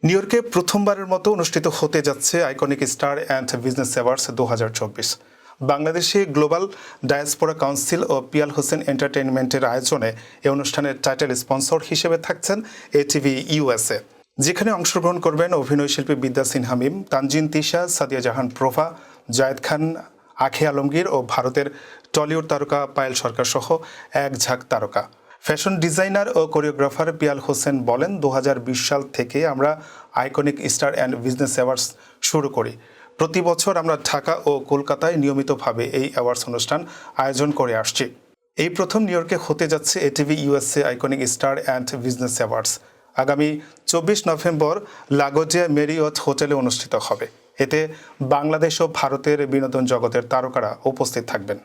New ইয়র্কে প্রথমবারের মতো অনুষ্ঠিত হতে যাচ্ছে iconic star and business awards 2024। বাংলাদেশে গ্লোবাল ডায়াসপোরা কাউন্সিল ও পিয়াল হোসেন এন্টারটেইনমেন্টের আয়োজনে এই অনুষ্ঠানের টাইটেল স্পন্সর হিসেবে থাকছেন এটিভি ইউএসএ, যেখানে অংশগ্রহণ করবেন অভিনয় শিল্পী বিদ্যা সিনহা মিম, তানজিন তিশা, সাদিয়া জাহান প্রভা, জায়েদ খান, আখি আলমগীর ও ভারতের টলিউড তারকা পায়েল সরকার সহ এক ঝাঁক তারকা। ফ্যাশন ডিজাইনার ও কোরিওগ্রাফার পিয়াল হোসেন বলেন, 2020 সাল থেকে আমরা iconic star and business awards শুরু করি। প্রতি বছর আমরা ঢাকা ও কলকাতায় নিয়মিতভাবে এই অ্যাওয়ার্ডস অনুষ্ঠান আয়োজন করে আসছি। এই প্রথম নিউ ইয়র্কে হতে যাচ্ছে ATV USA iconic star and business awards. আগামী 24 নভেম্বর লাগোজিয়া মেরিয়ট হোটেলে অনুষ্ঠিত হবে। এতে বাংলাদেশ ও ভারতের বিনোদন জগতের তারকারা উপস্থিত থাকবেন।